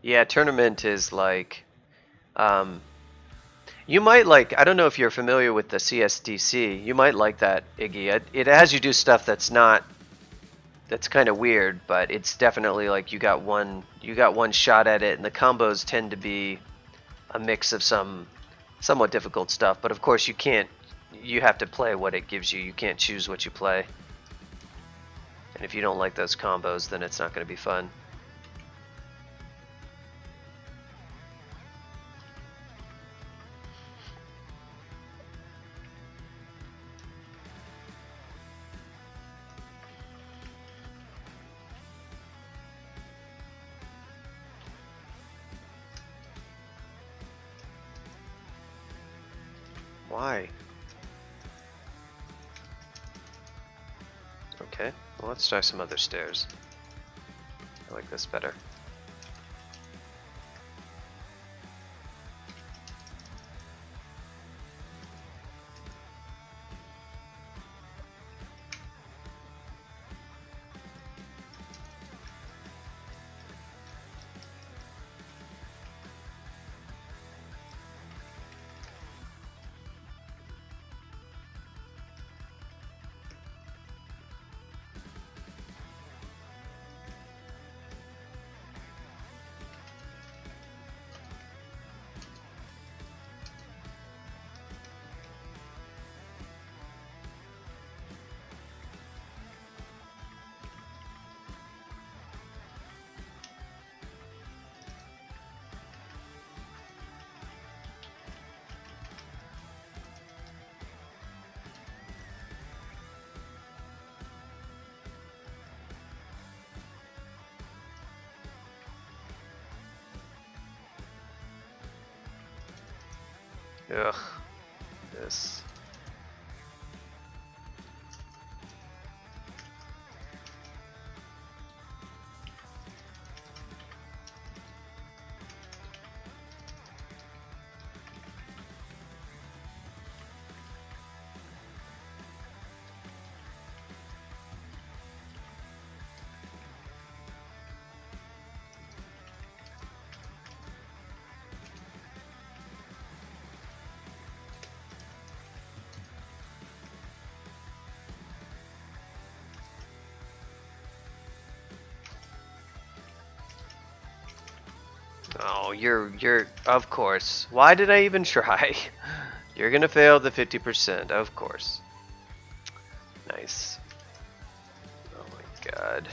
Yeah, tournament is like, um, you might like, I don't know if you're familiar with the CSDC, you might like that, Iggy. It has you do stuff that's kind of weird, but it's definitely like you got one shot at it, and the combos tend to be a mix of some somewhat difficult stuff, but of course you have to play what it gives you. You can't choose what you play. And if you don't like those combos, then it's not going to be fun. Why? Okay, well, let's try some other stairs. I like this better. Ugh, this. Oh, you're, of course. Why did I even try? You're gonna fail the 50%, of course. Nice. Oh my god.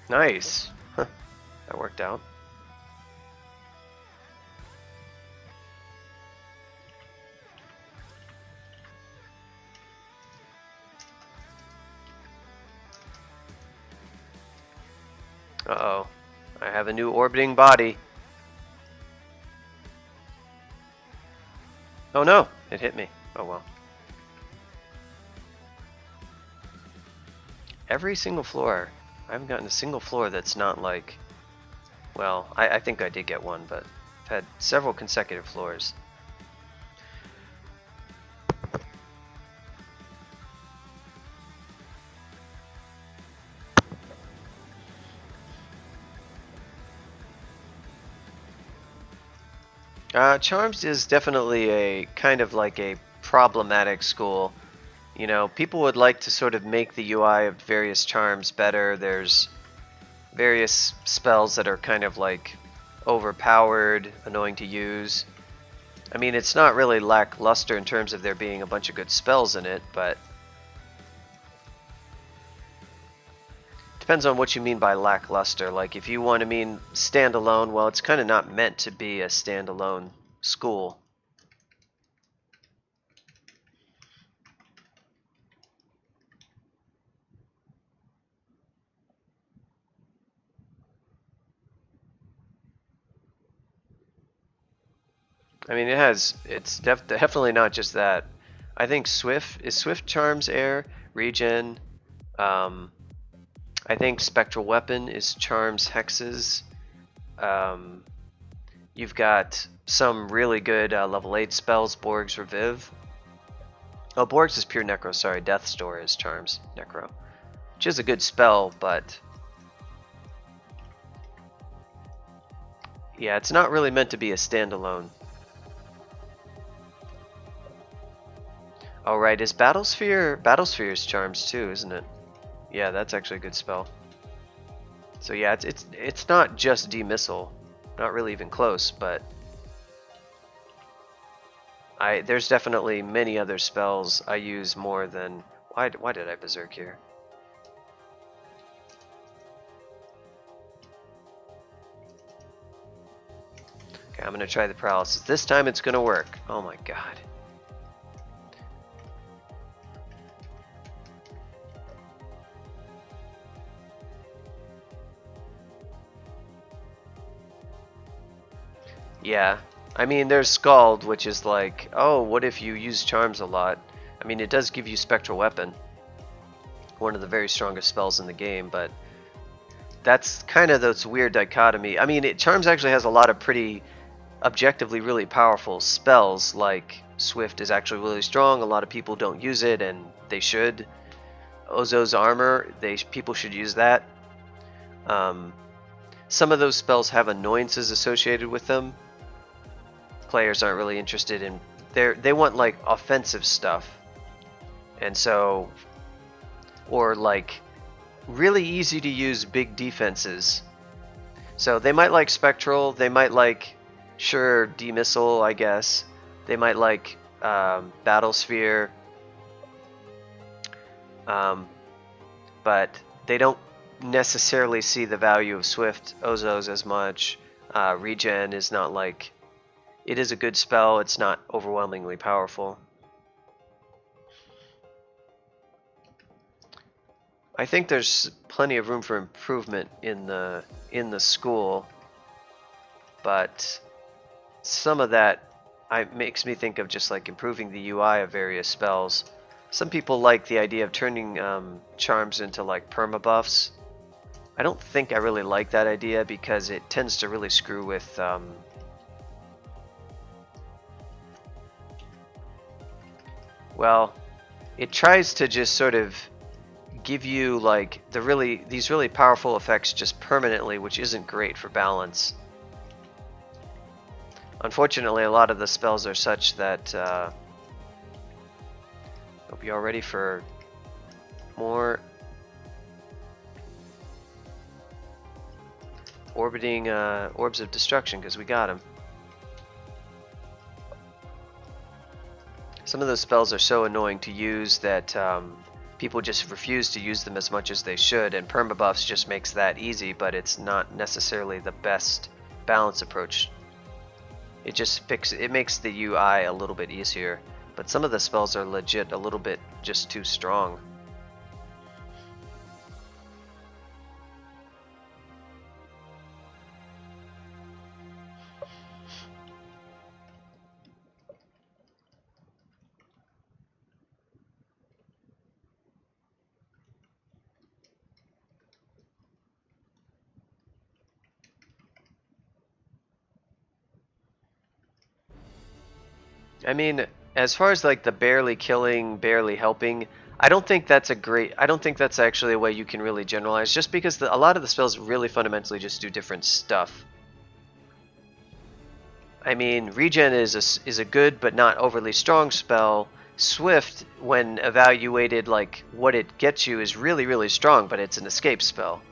Nice. Huh, that worked out. Uh-oh. I have a new orbiting body. Oh no, it hit me. Oh well. Every single floor. I haven't gotten a single floor that's not like... Well, I think I did get one, but I've had several consecutive floors. Charms is definitely a kind of like a problematic school. You know, people would like to sort of make the UI of various charms better. There's various spells that are kind of like overpowered, annoying to use. I mean, it's not really lackluster in terms of there being a bunch of good spells in it, but depends on what you mean by lackluster. Like, if you want to mean standalone, well, it's kind of not meant to be a standalone school. I mean, it's definitely not just that. I think Swift Charms Air, Regen. Um, I think Spectral Weapon is Charms Hexes. Um, You've got some really good level 8 spells, Borg's Reviv. Oh, Borg's is pure Necro, sorry. Death's Door is Charms Necro. Which is a good spell, but... yeah, it's not really meant to be a standalone. Oh, right, is Battlesphere... Battlesphere's Charms too, isn't it? Yeah, that's actually a good spell. So yeah, it's not just demissile. Not really even close, but... there's definitely many other spells I use more than... Why did I Berserk here? Okay, I'm gonna try the Paralysis. This time it's gonna work. Oh my god. Yeah. I mean, there's Scald, which is like, oh, what if you use Charms a lot? I mean, it does give you Spectral Weapon. One of the very strongest spells in the game, but... that's kind of this weird dichotomy. I mean, Charms actually has a lot of pretty... objectively really powerful spells, like Swift is actually really strong. A lot of people don't use it, and they should. Ozo's Armor, people should use that. Some of those spells have annoyances associated with them. Players aren't really interested in... they want like offensive stuff, and so, or like really easy to use big defenses. So they might like Spectral, they might like... sure, demissile, I guess. They might like Battlesphere, but they don't necessarily see the value of Swift Ozos as much. Regen is not like... it is a good spell, it's not overwhelmingly powerful. I think there's plenty of room for improvement in the school, but some of that makes me think of just like improving the UI of various spells. Some people like the idea of turning charms into like permabuffs. I don't think I really like that idea because it tends to really screw with well, it tries to just sort of give you like these really powerful effects just permanently, which isn't great for balance. Unfortunately, a lot of the spells are such that hope you all ready for more orbiting orbs of destruction, because we got them. Some of those spells are so annoying to use that people just refuse to use them as much as they should, and permabuffs just makes that easy, but it's not necessarily the best balance approach. It makes the UI a little bit easier, but some of the spells are legit a little bit just too strong. I mean, as far as like the barely killing, barely helping, I don't think that's actually a way you can really generalize, just because a lot of the spells really fundamentally just do different stuff. I mean, Regen is a good but not overly strong spell. Swift, when evaluated like what it gets you, is really, really strong, but it's an escape spell.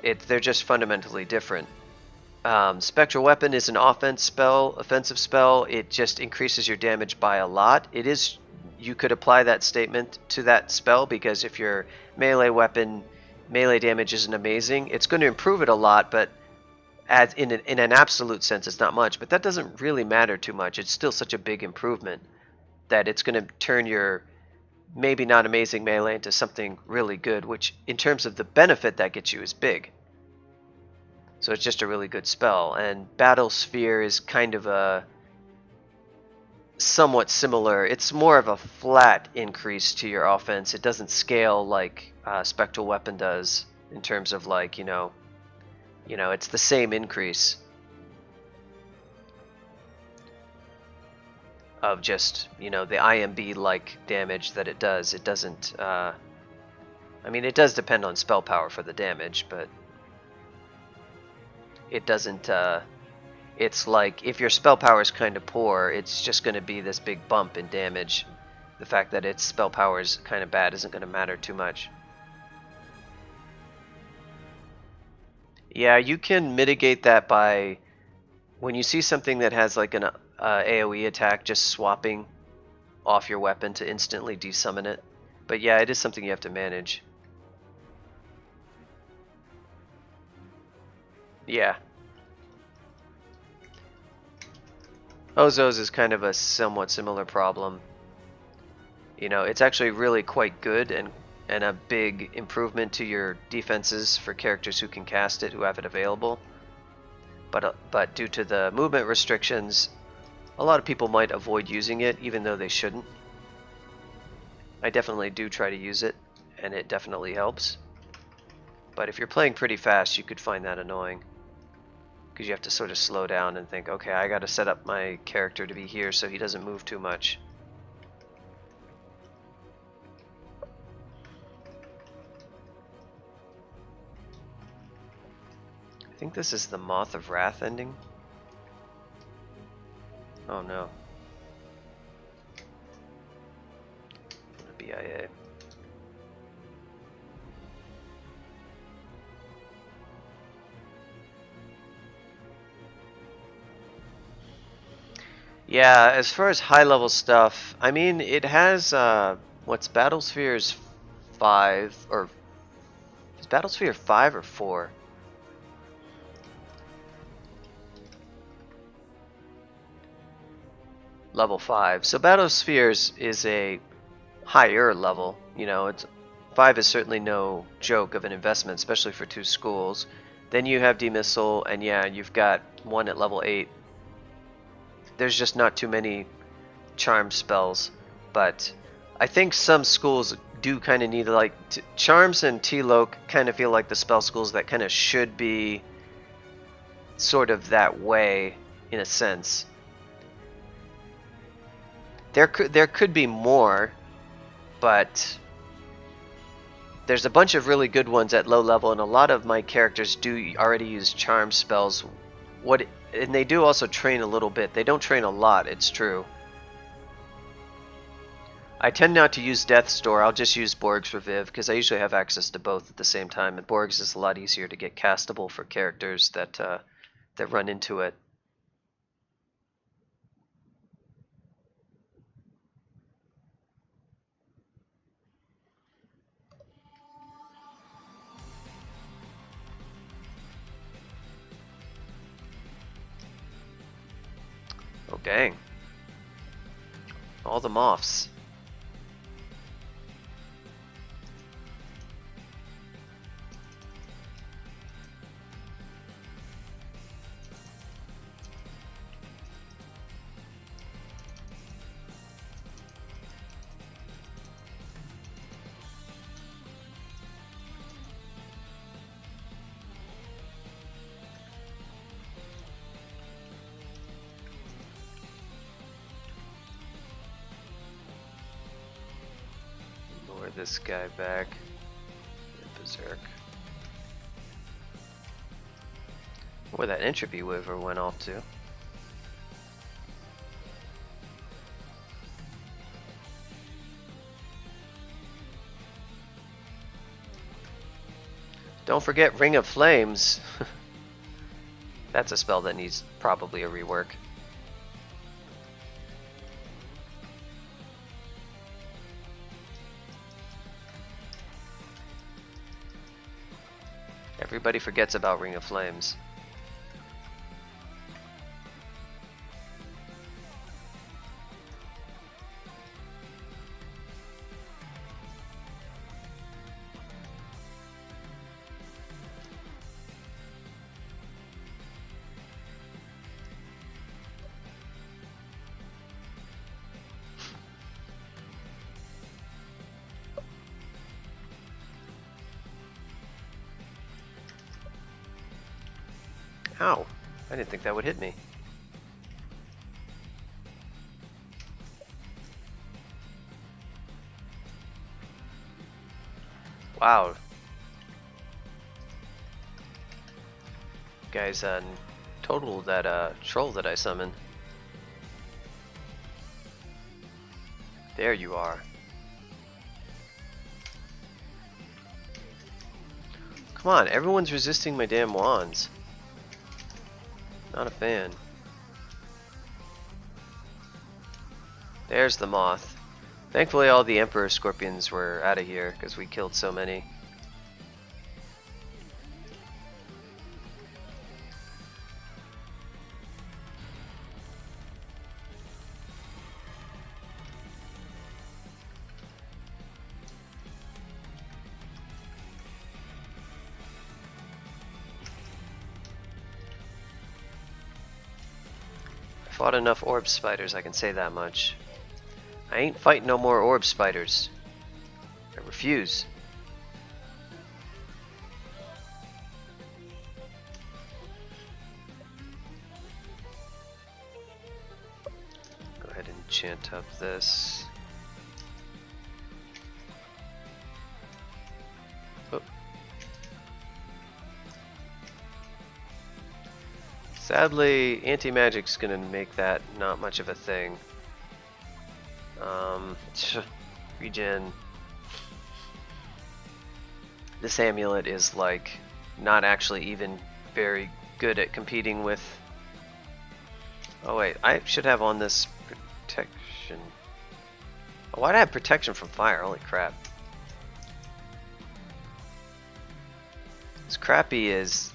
They're just fundamentally different. Spectral Weapon is an offensive spell. It just increases your damage by a lot. You could apply that statement to that spell, because if your melee damage isn't amazing, it's going to improve it a lot, but in an absolute sense, it's not much. But that doesn't really matter too much. It's still such a big improvement that it's going to turn your maybe not amazing melee into something really good, which in terms of the benefit that gets you is big. So it's just a really good spell. And Battle Sphere is kind of a somewhat similar. It's more of a flat increase to your offense. It doesn't scale like Spectral Weapon does in terms of like, it's the same increase. of just, you know, the IMB like damage that it does. It doesn't I mean, it does depend on spell power for the damage, but it doesn't it's like if your spell power is kind of poor, it's just going to be this big bump in damage. The fact that its spell power is kind of bad isn't going to matter too much. Yeah, you can mitigate that by when you see something that has like an AoE attack, just swapping off your weapon to instantly desummon it. But yeah, it is something you have to manage. Yeah. Ozo's is kind of a somewhat similar problem. You know, it's actually really quite good and a big improvement to your defenses for characters who can cast it, who have it available. But due to the movement restrictions, a lot of people might avoid using it, even though they shouldn't. I definitely do try to use it, and it definitely helps. But if you're playing pretty fast, you could find that annoying. Because you have to sort of slow down and think, okay, I gotta set up my character to be here so he doesn't move too much. I think this is the Moth of Wrath ending. Oh no. BIA. Yeah, as far as high level stuff, I mean, it has, what's Battlesphere's 5, or is Battlesphere 5 or 4? Level 5. So Battlesphere's is a higher level, you know, it's 5 is certainly no joke of an investment, especially for 2 schools. Then you have Demissile, and yeah, you've got one at level 8. There's just not too many charm spells, but I think some schools do kind of need like charms, and T-Loc kind of feel like the spell schools that kind of should be sort of that way in a sense. There could be more, but there's a bunch of really good ones at low level, and a lot of my characters do already use charm spells. And they do also train a little bit. They don't train a lot, it's true. I tend not to use Death's Door. I'll just use Borg's Reviv because I usually have access to both at the same time. And Borg's is a lot easier to get castable for characters that that run into it. Oh dang! All the moths. Lure this guy back. Berserk. Where that Entropy Wyvern went off to. Don't forget Ring of Flames. That's a spell that needs probably a rework. Everybody forgets about Ring of Flames. Ow! I didn't think that would hit me. Wow. Guys, total that troll that I summoned. There you are. Come on, everyone's resisting my damn wands. Not a fan. There's the moth. Thankfully all the Emperor Scorpions were out of here because we killed so many. I fought enough orb spiders, I can say that much. I ain't fighting no more orb spiders. I refuse. Go ahead and enchant up this. Oh. Sadly, anti-magic's gonna make that not much of a thing. Regen. This amulet is like not actually even very good at competing with. Oh wait, I should have on this protection. Oh, why'd I have protection from fire? Holy crap. As crappy as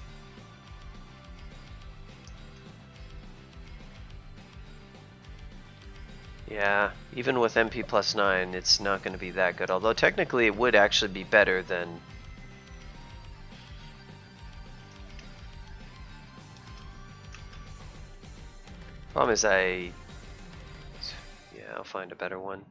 yeah, even with MP plus 9, it's not going to be that good. Although technically it would actually be better than... Problem is yeah, I'll find a better one.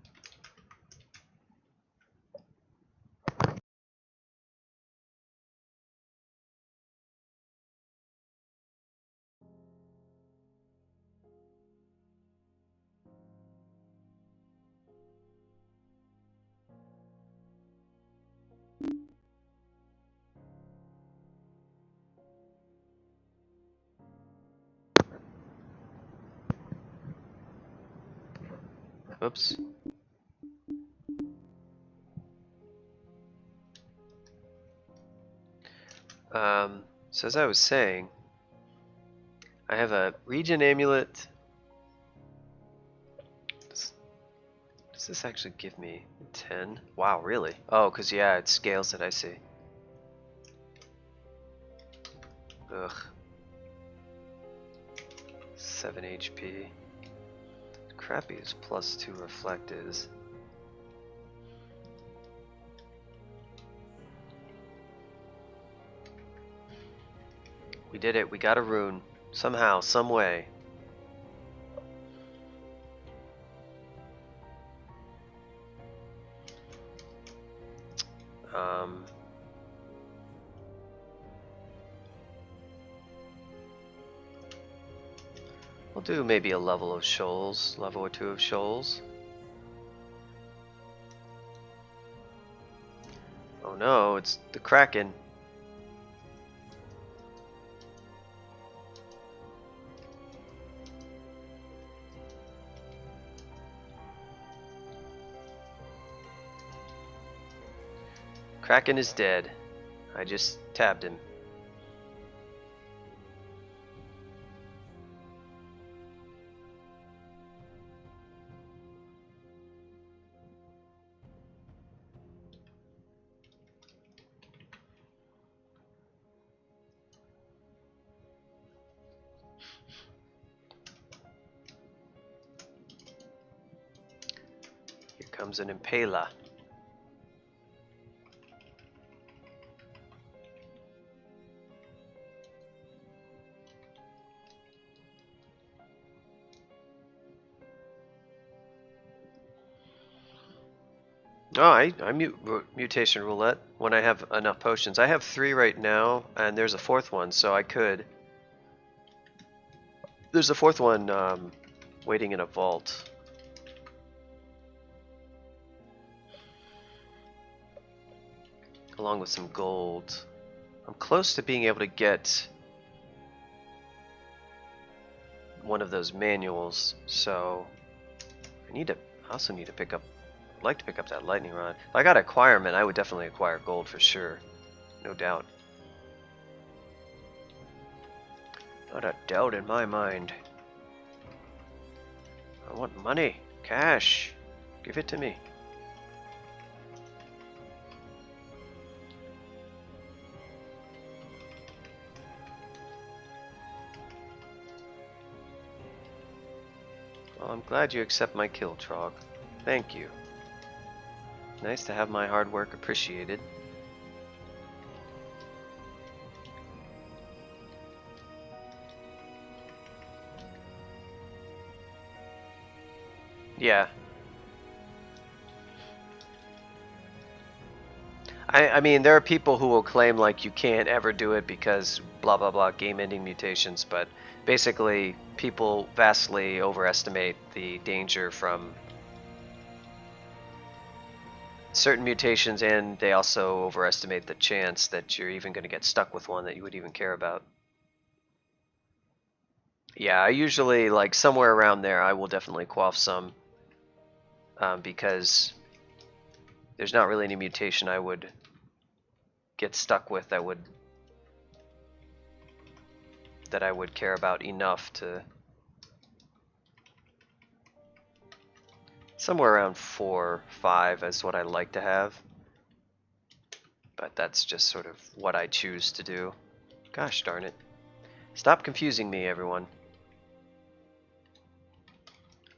Oops. So as I was saying, I have a regen amulet. Does this actually give me 10? Wow, really? Oh, because yeah, it scales it, I see. Ugh. 7 HP. Crappy is +2 reflect is. We did it, we got a rune. Somehow, some way. We'll do maybe a level of shoals, level or 2 of shoals. Oh no, it's the Kraken. Kraken is dead. I just tabbed him. Here comes an Impaler. Oh, I mutation roulette when I have enough potions. I have 3 right now, and there's a 4th one, so I could. There's a 4th one waiting in a vault. along with some gold. I'm close to being able to get one of those manuals, so I also need to pick up. I'd like to pick up that lightning rod. If I got acquirement, I would definitely acquire gold for sure, no doubt. Not a doubt in my mind. I want money, cash. Give it to me. Well, I'm glad you accept my kill, Trog. Thank you. Nice to have my hard work appreciated. Yeah. I mean, there are people who will claim like you can't ever do it because blah blah blah game-ending mutations, but basically people vastly overestimate the danger from certain mutations, and they also overestimate the chance that you're even going to get stuck with one that you would even care about. Yeah, I usually, like, somewhere around there, I will definitely quaff some, because there's not really any mutation I would get stuck with that I would care about enough to. Somewhere around 4, 5 is what I like to have, but that's just sort of what I choose to do. Gosh darn it. Stop confusing me, everyone.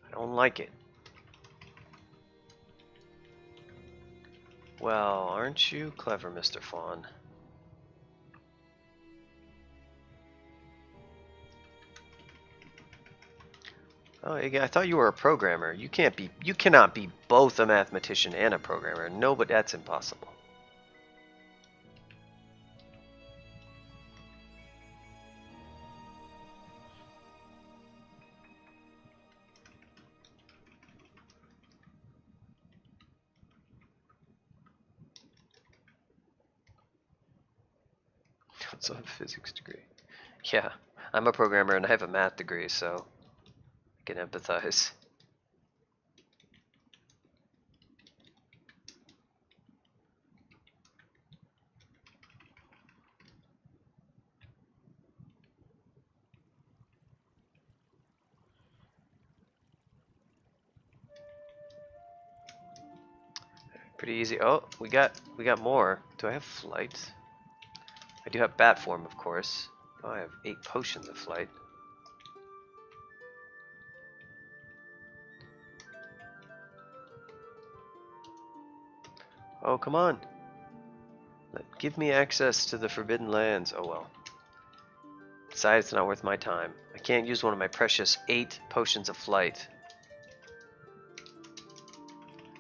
I don't like it. Well, aren't you clever, Mr. Fawn? Oh, I thought you were a programmer. You cannot be both a mathematician and a programmer. No, but that's impossible. It's a physics degree. Yeah, I'm a programmer and I have a math degree, so I can empathize. Pretty easy. Oh, we got more. Do I have flight? I do have bat form, of course. Oh, I have 8 potions of flight. Oh, come on. Give me access to the Forbidden Lands. Oh well. Besides, it's not worth my time. I can't use one of my precious 8 potions of flight.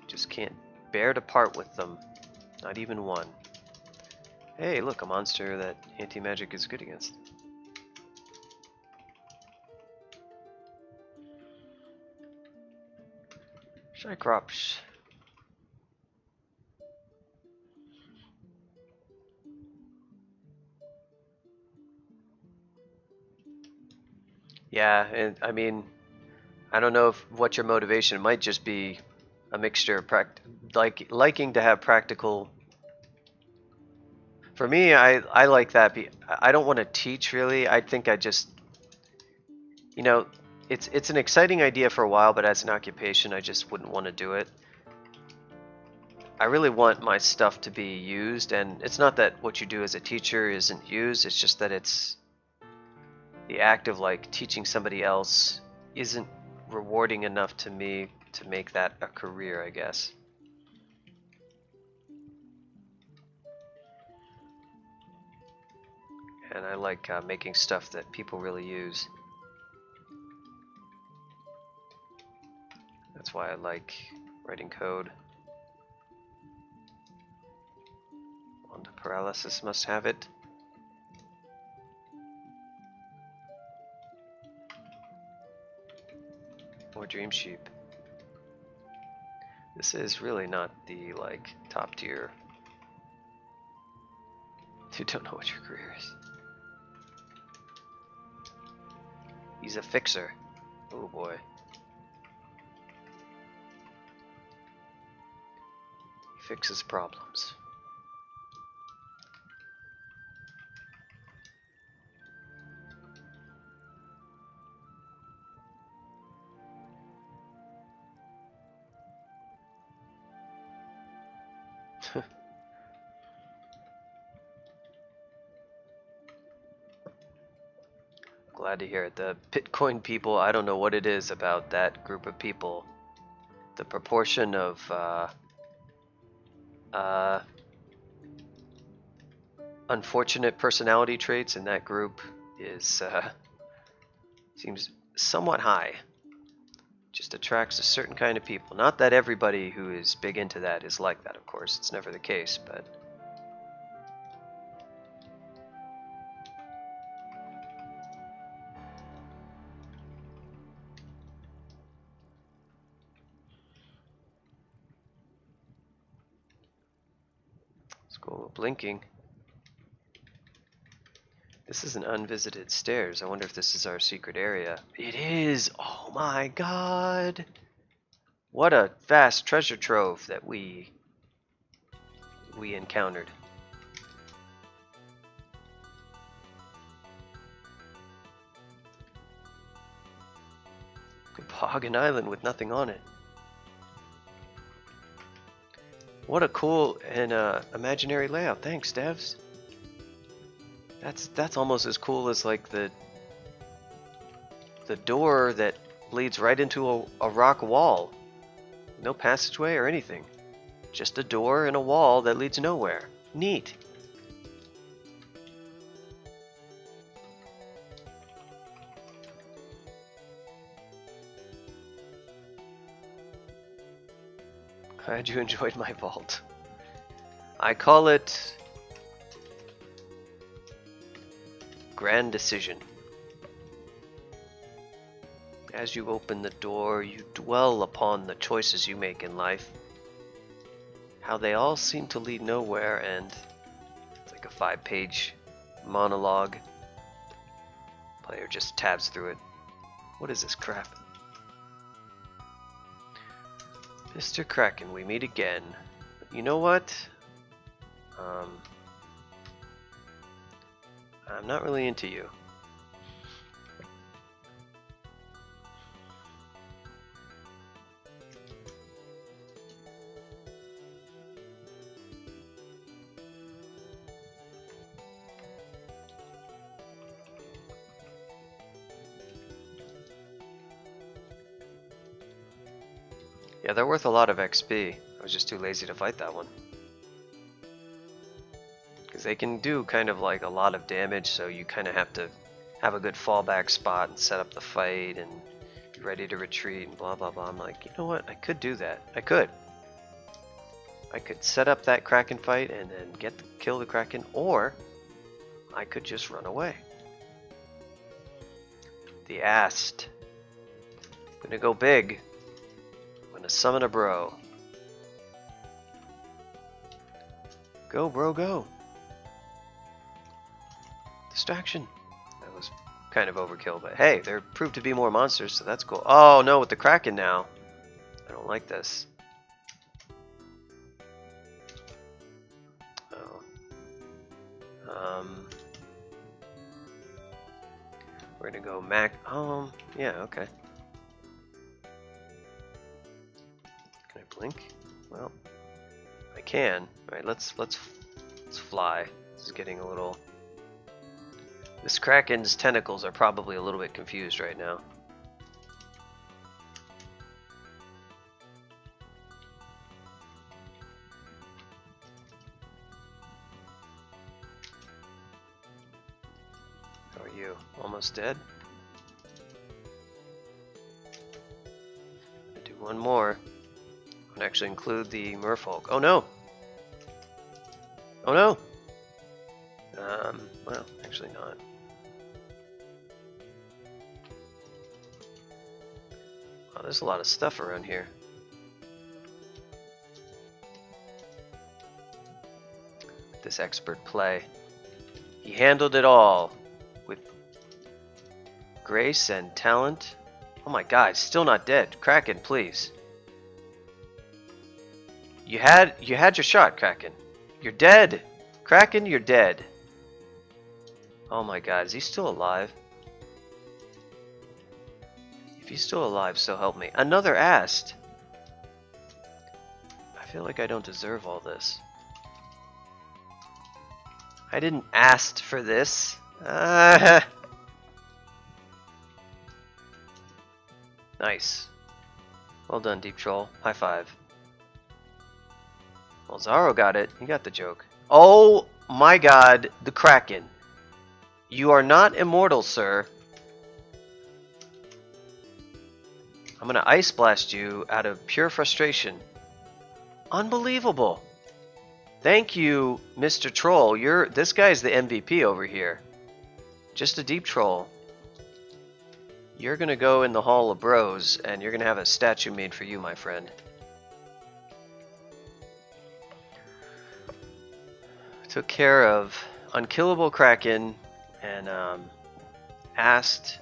Just can't bear to part with them. Not even one. Hey, look, a monster that anti-magic is good against. Cyclops. Yeah, and I mean, I don't know what your motivation. It might just be a mixture of liking to have practical. For me, I like that. I don't want to teach really. I think I just, you know, it's an exciting idea for a while, but as an occupation, I just wouldn't want to do it. I really want my stuff to be used, and it's not that what you do as a teacher isn't used. It's just that it's the act of like teaching somebody else isn't rewarding enough to me to make that a career, I guess. And I like making stuff that people really use. That's why I like writing code. Wanda paralysis must have it. More dream sheep. This is really not the like top tier You don't know what your career is. He's a fixer. Oh boy. He fixes problems. Glad to hear it. The Bitcoin people, I don't know what it is about that group of people. The proportion of unfortunate personality traits in that group is seems somewhat high. Just attracts a certain kind of people. Not that everybody who is big into that is like that, of course. It's never the case, but let's go blinking. This is an unvisited stairs. I wonder if this is our secret area. It is! Oh my god! What a vast treasure trove that we encountered. Boggan Island with nothing on it. What a cool and imaginary layout. Thanks, devs. That's almost as cool as like the door that leads right into a rock wall. No passageway or anything. Just a door and a wall that leads nowhere. Neat. Glad you enjoyed my vault. I call it Grand Decision. As you open the door, you dwell upon the choices you make in life. How they all seem to lead nowhere, and it's like a 5-page monologue. Player just tabs through it. What is this crap? Mr. Kraken, we meet again. You know what? I'm not really into you. Yeah, they're worth a lot of XP. I was just too lazy to fight that one. Because they can do kind of like a lot of damage, so you kind of have to have a good fallback spot and set up the fight and be ready to retreat and blah blah blah. I'm like, you know what? I could do that. I could set up that Kraken fight and then kill the Kraken, or I could just run away. The Ast. Gonna go big. Gonna summon a bro. Go, bro, go. Distraction. That was kind of overkill, but hey, there proved to be more monsters, so that's cool. Oh no, with the Kraken now. I don't like this. Oh. We're gonna go yeah, okay. Can I blink? Well, I can. Alright, let's fly. This is getting a little... This Kraken's tentacles are probably a little bit confused right now. How are you? Almost dead? I'll do one more. And actually include the merfolk. Oh no! Oh no! Well, actually not. Oh, there's a lot of stuff around here. This expert play. He handled it all with grace and talent. Oh my god, still not dead. Kraken, please. You had your shot, Kraken. You're dead. Kraken, you're dead. Oh my god, is he still alive? If he's still alive, so help me. Another ast. I feel like I don't deserve all this. I didn't ask for this. Nice. Well done, Deep Troll. High five. Well, Zaro got it. He got the joke. Oh my god, the Kraken. You are not immortal, sir. I'm gonna Ice Blast you out of pure frustration. Unbelievable. Thank you, Mr. Troll. This guy's the MVP over here. Just a Deep Troll. You're gonna go in the Hall of Bros, and you're gonna have a statue made for you, my friend. Took care of Unkillable Kraken and asked